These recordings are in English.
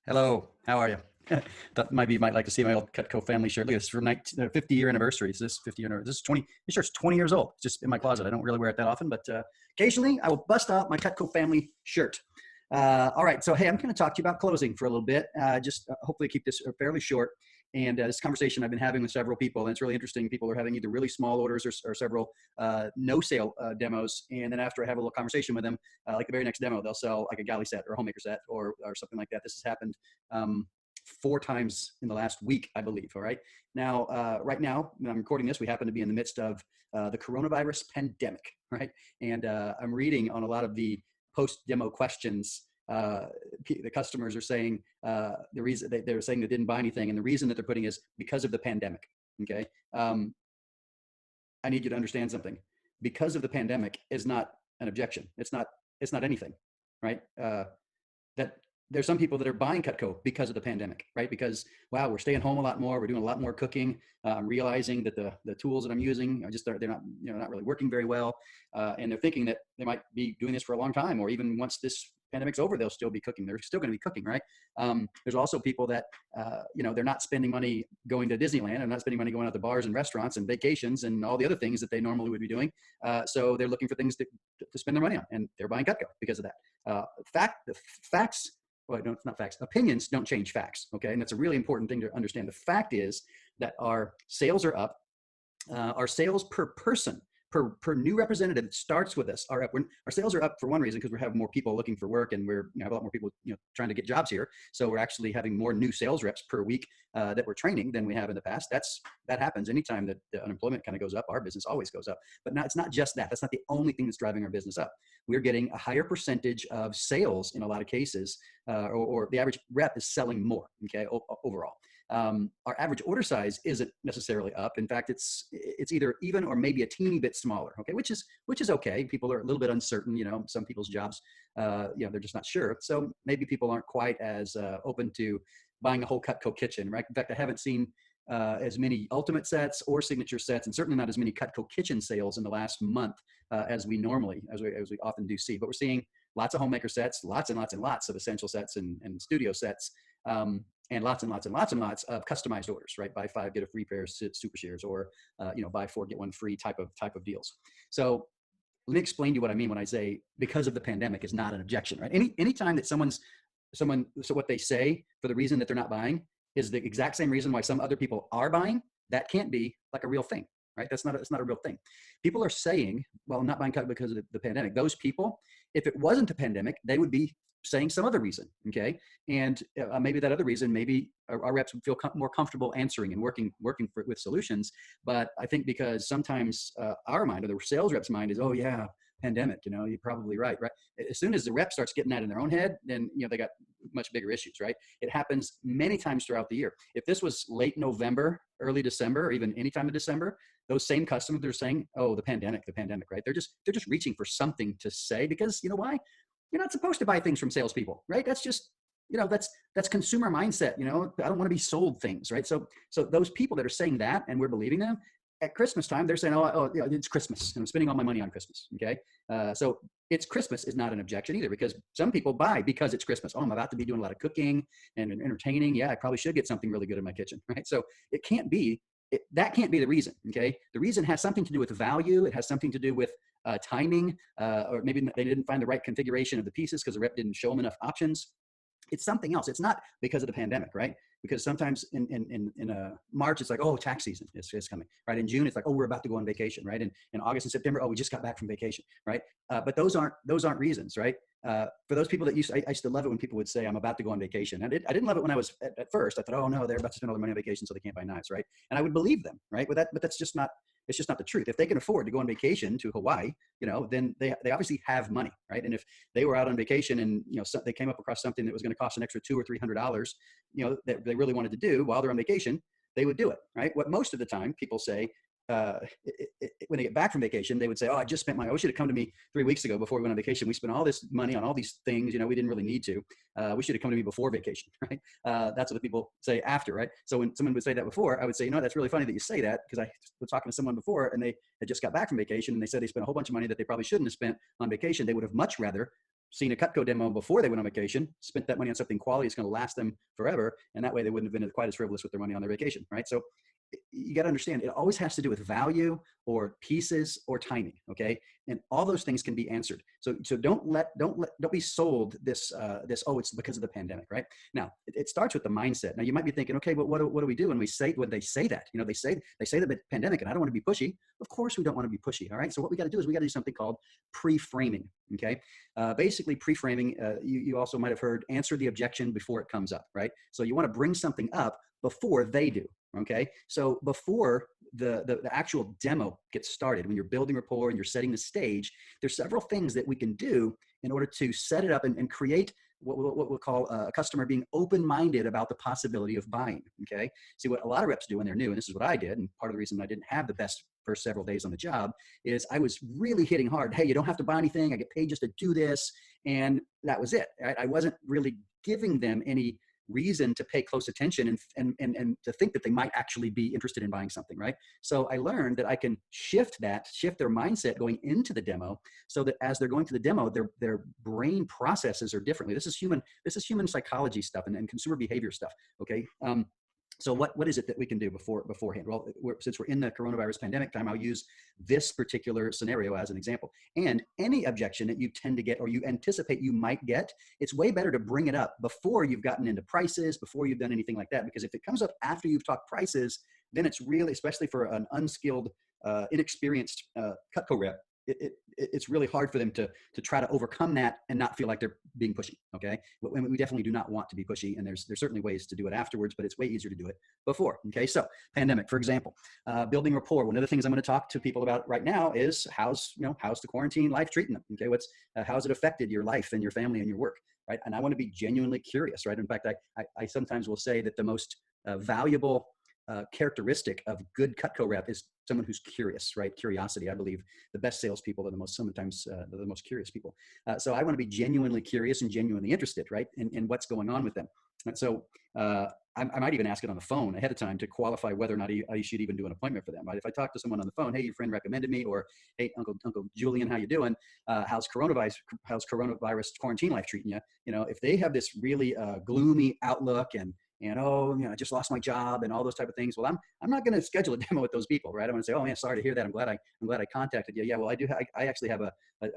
Hello, how are you? Thought maybe you might like to see my old Cutco family shirt. Look, this is from 50-year anniversary. So this 50-year, this is 20. This shirt's 20 years old. It's just in my closet. I don't really wear it that often, but occasionally I will bust out my Cutco family shirt. All right, so hey, I'm going to talk to you about closing for a little bit. Just hopefully keep this fairly short. And this conversation I've been having with several people, and it's really interesting. People are having either really small orders or several no sale demos. And then after I have a little conversation with them, like the very next demo, they'll sell like a galley set or a homemaker set or something like that. This has happened 4 times in the last week, I believe. All right. Now, right now, when I'm recording this, we happen to be in the midst of the coronavirus pandemic, right? And I'm reading on a lot of the post-demo questions. The customers are saying the reason they're saying they didn't buy anything, and the reason that they're putting is because of the pandemic. Okay. I need you to understand something. Because of the pandemic is not an objection. It's not anything, right? That there's some people that are buying Cutco because of the pandemic, right? Because, wow, we're staying home a lot more. We're doing a lot more cooking. I'm realizing that the tools that I'm using are they're not, not really working very well. And they're thinking that they might be doing this for a long time, or even once this pandemic's over, they'll still be cooking. They're still going to be cooking, right? There's also people that, they're not spending money going to Disneyland. They're not spending money going out to bars and restaurants and vacations and all the other things that they normally would be doing. So they're looking for things to spend their money on, and they're buying Cutco because of that. The facts, well, no, it's not facts. Opinions don't change facts, okay? And that's a really important thing to understand. The fact is that our sales are up. Our sales per person, per new representative that starts with us are up. Our sales are up for one reason, because we're having more people looking for work, and we're have a lot more people trying to get jobs here. So we're actually having more new sales reps per week that we're training than we have in the past. That happens anytime that the unemployment kind of goes up. Our business always goes up. But it's not just that. That's not the only thing that's driving our business up. We're getting a higher percentage of sales in a lot of cases, or the average rep is selling more. Okay, overall. Our average order size isn't necessarily up. In fact, it's either even or maybe a teeny bit smaller. Okay, which is okay. People are a little bit uncertain. Some people's jobs, they're just not sure. So maybe people aren't quite as open to buying a whole Cutco kitchen, right? In fact, I haven't seen as many Ultimate sets or Signature sets, and certainly not as many Cutco kitchen sales in the last month as we often do see. But we're seeing lots of homemaker sets, lots and lots and lots of essential sets and studio sets. And lots and lots and lots and lots of customized orders, right? Buy 5, get a free pair of super shears, or buy 4, get 1 free type of deals. So let me explain to you what I mean when I say because of the pandemic is not an objection, right? Anytime that so what they say for the reason that they're not buying is the exact same reason why some other people are buying, that can't be like a real thing, right? It's not a real thing. People are saying, well, I'm not buying Cutco because of the pandemic. Those people, if it wasn't a pandemic, they would be saying some other reason, okay? And maybe that other reason, maybe our reps would feel more comfortable answering and working with solutions. But I think because sometimes our mind, or the sales rep's mind, is, oh yeah, pandemic, you're probably right? As soon as the rep starts getting that in their own head, then they got much bigger issues, right? It happens many times throughout the year. If this was late November, early December, or even any time in December, those same customers are saying, oh, the pandemic, right? They're just reaching for something to say, because you know why? You're not supposed to buy things from salespeople, right? That's just, that's consumer mindset. I don't want to be sold things, right? So those people that are saying that, and we're believing them, at Christmas time, they're saying, oh, it's Christmas, and I'm spending all my money on Christmas. Okay, so it's Christmas is not an objection either, because some people buy because it's Christmas. Oh, I'm about to be doing a lot of cooking and entertaining. Yeah, I probably should get something really good in my kitchen, right? So it can't be. That can't be the reason. Okay, the reason has something to do with value. It has something to do with timing, or maybe they didn't find the right configuration of the pieces because the rep didn't show them enough options. It's something else. It's not because of the pandemic, right? Because sometimes in March, it's like, oh, tax season is coming, right? In June, it's like, oh, we're about to go on vacation, right? And in August and September, oh, we just got back from vacation, right? But those aren't reasons, right? For those people that I used to love it when people would say, I'm about to go on vacation. I didn't love it when I was at first. I thought, oh no, they're about to spend all their money on vacation, so they can't buy knives, right? And I would believe them, right? But that's just not. It's just not the truth. If they can afford to go on vacation to Hawaii, then they obviously have money, right? And if they were out on vacation and they came up across something that was going to cost an extra $200 or $300, that they really wanted to do while they're on vacation, they would do it, right? What most of the time people say when they get back from vacation, they would say, oh, I should have come to me 3 weeks ago before we went on vacation. We spent all this money on all these things, we didn't really need to. We should have come to me before vacation, right? That's what the people say after, right? So when someone would say that before, I would say, that's really funny that you say that, because I was talking to someone before and they had just got back from vacation and they said they spent a whole bunch of money that they probably shouldn't have spent on vacation. They would have much rather seen a Cutco demo before they went on vacation, spent that money on something quality, it's going to last them forever. And that way they wouldn't have been quite as frivolous with their money on their vacation, right? So you got to understand, it always has to do with value or pieces or timing. Okay. And all those things can be answered. So don't be sold this, oh, it's because of the pandemic, right? Now it starts with the mindset. Now you might be thinking, okay, but what do we do when they say that, they say the pandemic and I don't want to be pushy. Of course we don't want to be pushy. All right. So what we got to do is we got to do something called pre-framing. Okay. Basically pre-framing, you also might've heard answer the objection before it comes up, right? So you want to bring something up before they do. Okay. So before the actual demo gets started, when you're building rapport and you're setting the stage, there's several things that we can do in order to set it up and create what we'll call a customer being open-minded about the possibility of buying. Okay. See, what a lot of reps do when they're new, and this is what I did, and part of the reason I didn't have the best first several days on the job, is I was really hitting hard. Hey, you don't have to buy anything. I get paid just to do this. And that was it. Right? I wasn't really giving them any reason to pay close attention and to think that they might actually be interested in buying something, right? So I learned that I can shift their mindset going into the demo, so that as they're going to the demo, their brain processes are differently. This is human psychology stuff and consumer behavior stuff. Okay. So what is it that we can do beforehand? Well, since we're in the coronavirus pandemic time, I'll use this particular scenario as an example. And any objection that you tend to get or you anticipate you might get, it's way better to bring it up before you've gotten into prices, before you've done anything like that. Because if it comes up after you've talked prices, then it's really, especially for an unskilled, inexperienced Cutco rep, it's really hard for them to try to overcome that and not feel like they're being pushy. Okay. But we definitely do not want to be pushy, and there's certainly ways to do it afterwards, but it's way easier to do it before. Okay. So pandemic, for example, building rapport. One of the things I'm going to talk to people about right now is how's the quarantine life treating them? Okay. How's it affected your life and your family and your work? Right. And I want to be genuinely curious. Right. In fact, I sometimes will say that the most valuable characteristic of good Cutco rep is someone who's curious, right? Curiosity. I believe the best salespeople are sometimes the most curious people. So I want to be genuinely curious and genuinely interested, right? In what's going on with them. And so I might even ask it on the phone ahead of time to qualify whether or not I should even do an appointment for them, right? If I talk to someone on the phone, hey, your friend recommended me, or hey, Uncle Julian, how you doing? How's coronavirus quarantine life treating you? If they have this really gloomy outlook and oh, I just lost my job and all those type of things. Well, I'm not going to schedule a demo with those people, right? I'm going to say, oh man, sorry to hear that. I'm glad I contacted you. Yeah, well, I actually have a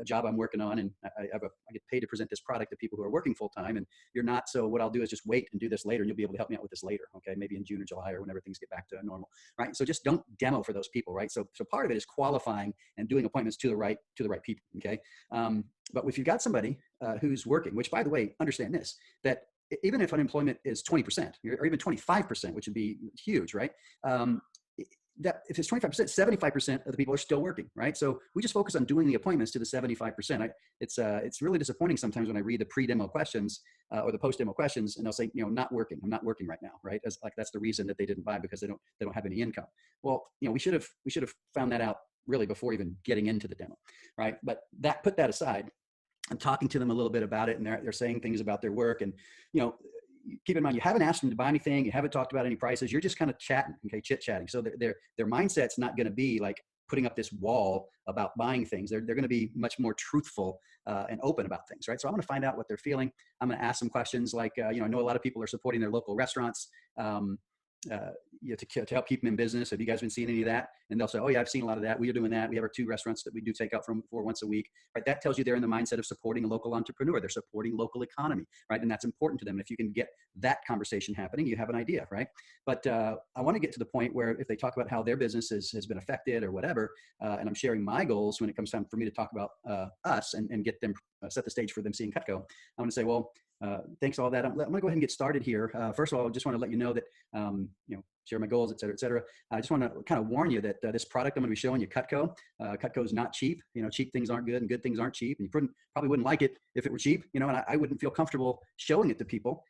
job I'm working on, and I get paid to present this product to people who are working full time, and you're not. So what I'll do is just wait and do this later, and you'll be able to help me out with this later. Okay, maybe in June or July or whenever things get back to normal, right? So just don't demo for those people, right? So part of it is qualifying and doing appointments to the right people. Okay, but if you've got somebody who's working, which by the way, understand this, that even if unemployment is 20% or even 25%, which would be huge, right? That if it's 25%, 75% of the people are still working, right? So we just focus on doing the appointments to the 75%. It's really disappointing sometimes when I read the pre-demo questions or the post-demo questions, and they'll say, not working. I'm not working right now, right? That's the reason that they didn't buy, because they don't have any income. Well, we should have found that out really before even getting into the demo, right? But put that aside. I'm talking to them a little bit about it, and they're saying things about their work. And, keep in mind, you haven't asked them to buy anything. You haven't talked about any prices. You're just kind of chatting, okay, chit-chatting. So their mindset's not going to be like putting up this wall about buying things. They're going to be much more truthful and open about things, right? So I'm going to find out what they're feeling. I'm going to ask some questions like, I know a lot of people are supporting their local restaurants. To help keep them in business. Have you guys been seeing any of that? And they'll say, oh yeah, I've seen a lot of that. We are doing that. We have our 2 restaurants that we do take out for once a week, right? That tells you they're in the mindset of supporting a local entrepreneur. They're supporting local economy, right? And that's important to them. And if you can get that conversation happening, you have an idea, right? But I want to get to the point where if they talk about how their business has been affected or whatever, and I'm sharing my goals when it comes time for me to talk about us and get them, set the stage for them seeing Cutco, I'm going to say, well, thanks all that. I'm going to go ahead and get started here. First of all, I just want to let you know that, share my goals, et cetera, et cetera. I just want to kind of warn you that this product I'm going to be showing you, Cutco is not cheap. Cheap things aren't good and good things aren't cheap. And you probably wouldn't like it if it were cheap, and I wouldn't feel comfortable showing it to people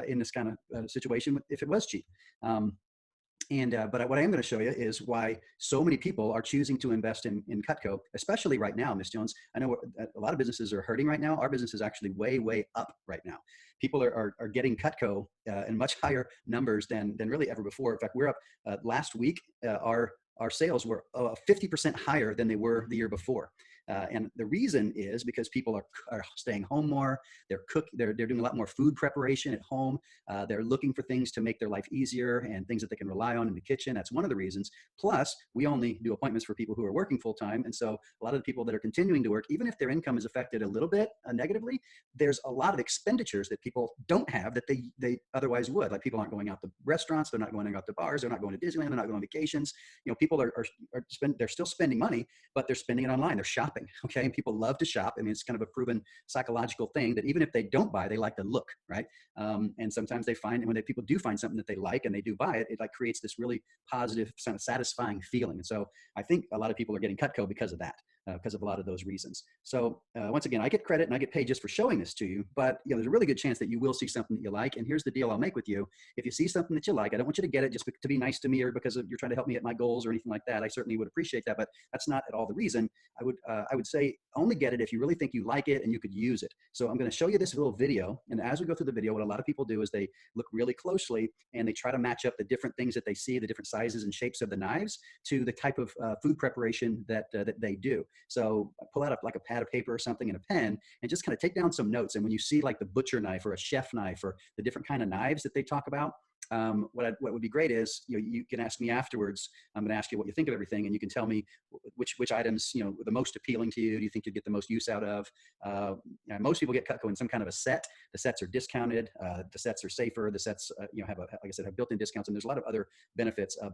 in this kind of situation if it was cheap. But what I am going to show you is why so many people are choosing to invest in Cutco, especially right now, Ms. Jones. I know a lot of businesses are hurting right now. Our business is actually way, way up right now. People are getting Cutco in much higher numbers than really ever before. In fact, we're up last week. Our sales were 50% higher than they were the year before. And the reason is because people are staying home more. They're doing a lot more food preparation at home. They're looking for things to make their life easier and things that they can rely on in the kitchen. That's one of the reasons. Plus, we only do appointments for people who are working full time. And so a lot of the people that are continuing to work, even if their income is affected a little bit negatively, there's a lot of expenditures that people don't have that they otherwise would. Like people aren't going out to restaurants, they're not going out to bars, they're not going to Disneyland, they're not going on vacations. People they're still spending money, but they're spending it online. They're shopping. Okay. And people love to shop. I mean, it's kind of a proven psychological thing that even if they don't buy, they like to look, right? And sometimes they find when people do find something that they like and they do buy it, it like creates this really positive, kind of satisfying feeling. And so I think a lot of people are getting Cutco because of that. Because of a lot of those reasons. So once again, I get credit and I get paid just for showing this to you, but there's a really good chance that you will see something that you like. And here's the deal I'll make with you. If you see something that you like, I don't want you to get it just to be nice to me or because you're trying to help me hit my goals or anything like that. I certainly would appreciate that, but that's not at all the reason. I would say only get it if you really think you like it and you could use it. So I'm going to show you this little video. And as we go through the video, what a lot of people do is they look really closely and they try to match up the different things that they see, the different sizes and shapes of the knives to the type of food preparation that they do. So pull out like a pad of paper or something and a pen and just kind of take down some notes. And when you see like the butcher knife or a chef knife or the different kind of knives that they talk about, what would be great is, you can ask me afterwards. I'm going to ask you what you think of everything, and you can tell me which items, were the most appealing to you. Do you think you'd get the most use out of? Most people get Cutco in some kind of a set. The sets are discounted. The sets are safer. The sets, have like I said, have built-in discounts, and there's a lot of other benefits of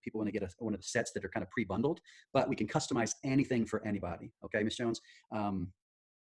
people when they get one of the sets that are kind of pre-bundled. But we can customize anything for anybody. Okay, Ms. Jones.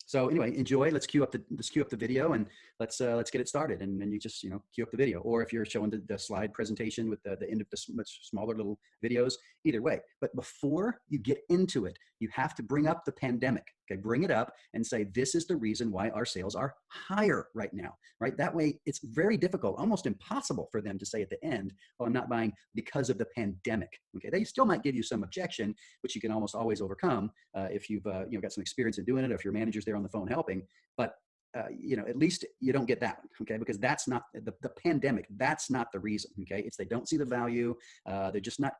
So anyway, enjoy. Let's cue up the video and let's get it started. And then you just cue up the video. Or if you're showing the slide presentation with the end of the much smaller little videos, either way. But before you get into it, you have to bring up the pandemic. Okay, bring it up and say this is the reason why our sales are higher right now. Right, that way it's very difficult, almost impossible for them to say at the end, "Oh, I'm not buying because of the pandemic." Okay, they still might give you some objection, which you can almost always overcome if you've got some experience in doing it, or if your manager's there on the phone helping. But at least you don't get that one, okay? Because that's not the pandemic. That's not the reason, okay? It's they don't see the value. They're just not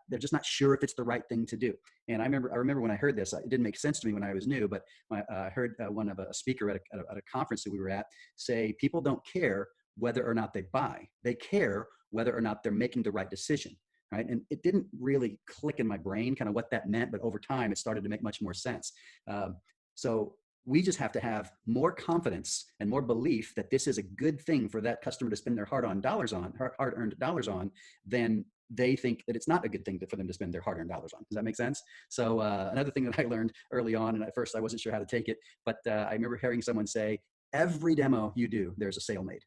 sure if it's the right thing to do. And I remember when I heard this, it didn't make sense to me when I was new, but I heard one of a speaker at a conference that we were at say, people don't care whether or not they buy. They care whether or not they're making the right decision. Right. And it didn't really click in my brain kind of what that meant, but over time it started to make much more sense. So we just have to have more confidence and more belief that this is a good thing for that customer to spend their hard-earned dollars on than they think that it's not a good thing for them to spend their hard-earned dollars on. Does that make sense? So another thing that I learned early on, and at first I wasn't sure how to take it, but I remember hearing someone say, every demo you do, there's a sale made.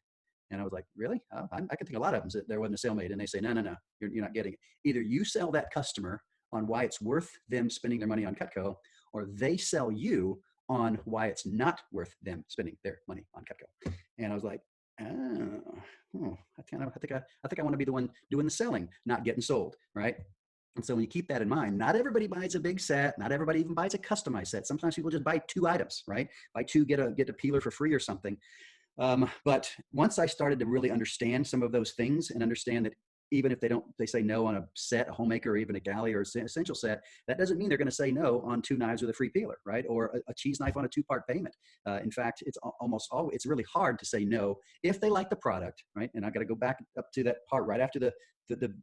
And I was like, really? I can think a lot of them that there wasn't a sale made. And they say, no, you're not getting it. Either you sell that customer on why it's worth them spending their money on Cutco, or they sell you on why it's not worth them spending their money on Cutco. And I was like, I think I want to be the one doing the selling, not getting sold, right? And so when you keep that in mind, not everybody buys a big set. Not everybody even buys a customized set. Sometimes people just buy 2 items, right? Buy 2, get a peeler for free or something. But once I started to really understand some of those things and understand that even if they say no on a set, a homemaker, or even a galley or essential set, that doesn't mean they're going to say no on 2 knives with a free peeler, right? Or a cheese knife on a 2-part payment. In fact, it's almost always, it's really hard to say no if they like the product, right? And I got to go back up to that part right after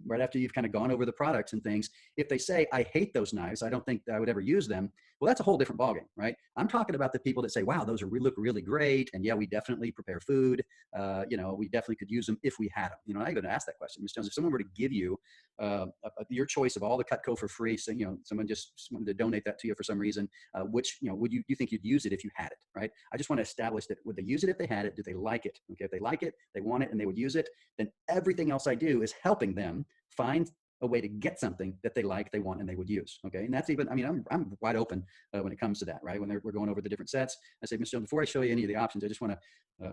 right after you've kind of gone over the products and things. If they say, I hate those knives, I don't think that I would ever use them. Well, that's a whole different ballgame, right? I'm talking about the people that say, wow, those look really great. And yeah, we definitely prepare food. We definitely could use them if we had them. I even asked that question, Ms. Jones, if someone were to give you your choice of all the Cutco for free, so, someone just wanted to donate that to you for some reason, which, would you think you'd use it if you had it, right? I just want to establish that would they use it if they had it? Do they like it? Okay, if they like it, they want it, and they would use it, then everything else I do is helping them find a way to get something that they like, they want, and they would use. Okay, and that's even, I'm wide open when it comes to that, right? When we're going over the different sets, I say, Mr. Jones, before I show you any of the options, I just want to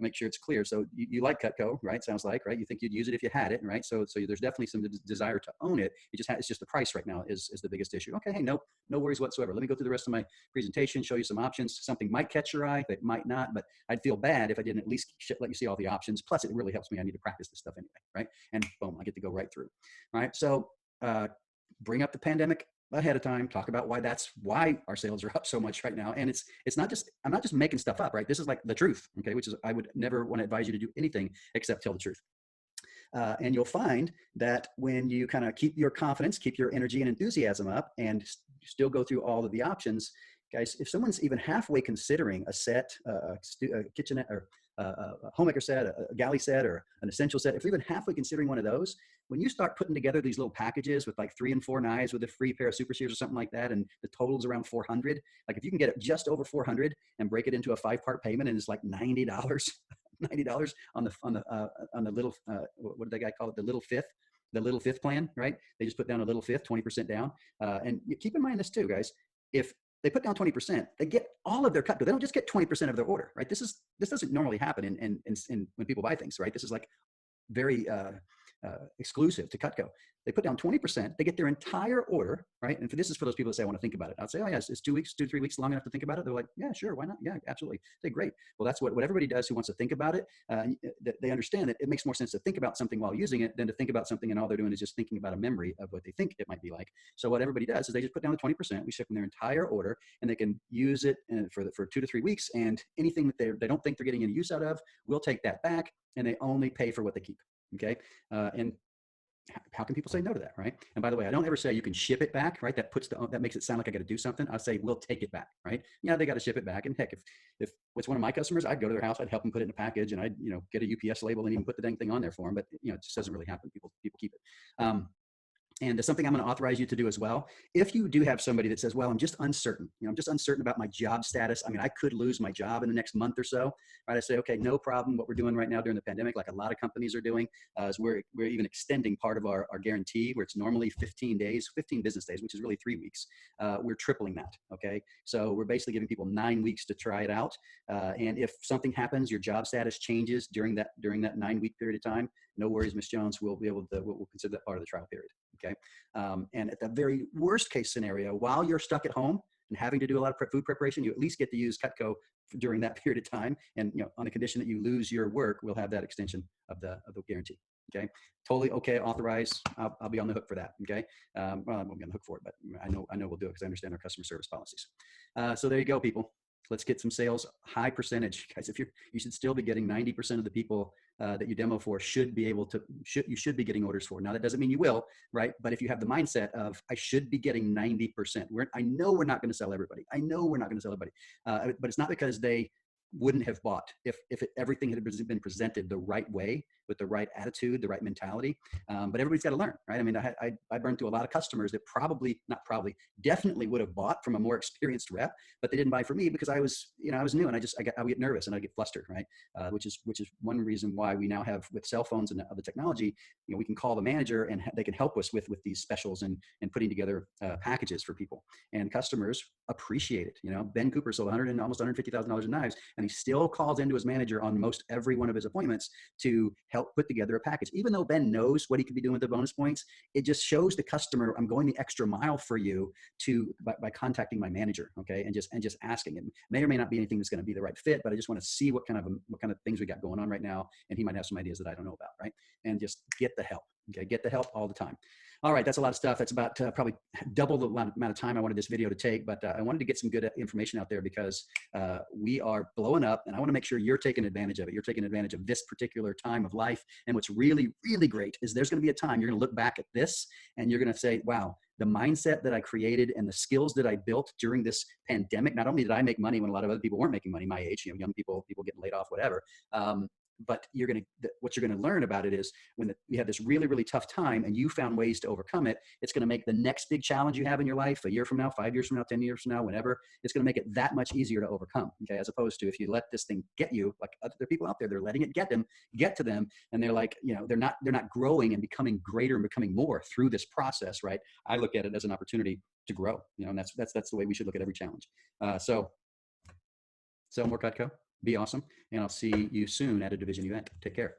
make sure it's clear. So you like Cutco, right? Sounds like, right? You think you'd use it if you had it, right? So there's definitely some desire to own it. It's just the price right now is the biggest issue. Okay, hey, no worries whatsoever. Let me go through the rest of my presentation, show you some options. Something might catch your eye, that might not, but I'd feel bad if I didn't at least let you see all the options. Plus, it really helps me. I need to practice this stuff anyway, right? And boom, I get to go right through. All right, so bring up the pandemic ahead of time, talk about why our sales are up so much right now. And it's not just, I'm not just making stuff up, right? This is like the truth, okay? Which is, I would never want to advise you to do anything except tell the truth. And you'll find that when you kind of keep your confidence, keep your energy and enthusiasm up, and still go through all of the options, guys, if someone's even halfway considering a set, a kitchenette, or a homemaker set, a galley set, or an essential set, if they're even halfway considering one of those, when you start putting together these little packages with like 3 and 4 knives with a free pair of super shears or something like that, and the total's around 400, like if you can get it just over 400 and break it into a 5-part payment, and it's like $90, $90 on the little, what did that guy call it? The little fifth plan, right? They just put down a little fifth, 20% down. And keep in mind this too, guys. If they put down 20%, they get all of their Cutco. They don't just get 20% of their order, right? This doesn't normally happen in when people buy things, right? This is like very exclusive to Cutco. They put down 20%, they get their entire order, right? And this is for those people that say, I want to think about it. I'd say, oh yes, it's 2 weeks, 2 to 3 weeks long enough to think about it. They're like, yeah, sure, why not? Yeah, absolutely. Say, great. Well, that's what everybody does who wants to think about it. They understand that it makes more sense to think about something while using it than to think about something and all they're doing is just thinking about a memory of what they think it might be like. So what everybody does is they just put down the 20%, we ship them their entire order, and they can use it for 2 to 3 weeks, and anything that they don't think they're getting any use out of, we'll take that back, and they only pay for what they keep. Okay. And how can people say no to that, right? And by the way, I don't ever say you can ship it back, right? That makes it sound like I got to do something. I say we'll take it back, right? Yeah, they got to ship it back. And heck, if it's one of my customers, I'd go to their house, I'd help them put it in a package, and I'd get a UPS label and even put the dang thing on there for them. But it just doesn't really happen. People keep it. And there's something I'm going to authorize you to do as well. If you do have somebody that says, well, I'm just uncertain, I'm just uncertain about my job status. I mean, I could lose my job in the next month or so, right? I say, okay, no problem. What we're doing right now during the pandemic, like a lot of companies are doing, is we're even extending part of our guarantee, where it's normally 15 business days, which is really 3 weeks. We're tripling that, okay? So we're basically giving people 9 weeks to try it out. And if something happens, your job status changes during that 9-week period of time, no worries, Ms. Jones, we'll consider that part of the trial period. Okay. And at the very worst case scenario, while you're stuck at home and having to do a lot of food preparation, you at least get to use Cutco during that period of time. And on the condition that you lose your work, we'll have that extension of the guarantee. Okay. Totally okay. Authorize. I'll be on the hook for that. Okay. Well, I won't be on the hook for it, but I know we'll do it because I understand our customer service policies. So there you go, people. Let's get some sales. High percentage, guys. You should still be getting 90% of the people that you demo for should be getting orders for. Now that doesn't mean you will, right? But if you have the mindset of I should be getting 90%, I know we're not going to sell everybody. But it's not because they wouldn't have bought if everything had been presented the right way, with the right attitude, the right mentality. But everybody's got to learn, right? I mean, I burned through a lot of customers that definitely would have bought from a more experienced rep, but they didn't buy from me because I was new, and I would get nervous and I'd get flustered, right? Which is one reason why we now have, with cell phones and other technology, we can call the manager and they can help us with these specials and putting together packages for people, and customers appreciate it. Ben Cooper sold almost $150,000 in knives, and he still calls into his manager on most every one of his appointments to help put together a package. Even though Ben knows what he could be doing with the bonus points, it just shows the customer, I'm going the extra mile for you by contacting my manager, okay, and just asking. It may or may not be anything that's going to be the right fit, but I just want to see what kind of things we got going on right now, and he might have some ideas that I don't know about, right? And just get the help. Okay, get the help all the time. All right, that's a lot of stuff. That's about probably double the amount of time I wanted this video to take, but I wanted to get some good information out there because we are blowing up, and I want to make sure you're taking advantage of it. You're taking advantage of this particular time of life, and what's really, really great is there's going to be a time you're going to look back at this, and you're going to say, wow, the mindset that I created and the skills that I built during this pandemic, not only did I make money when a lot of other people weren't making money my age, young people getting laid off, whatever, but what you're going to learn about it is when you have this really, really tough time and you found ways to overcome it, it's going to make the next big challenge you have in your life, a year from now, 5 years from now, 10 years from now, whenever, it's going to make it that much easier to overcome. Okay. As opposed to if you let this thing get you, like other people out there, they're letting it get to them. And they're like, they're not growing and becoming greater and becoming more through this process. Right. I look at it as an opportunity to grow, and that's the way we should look at every challenge. So sell more Cutco. Be awesome. And I'll see you soon at a division event. Take care.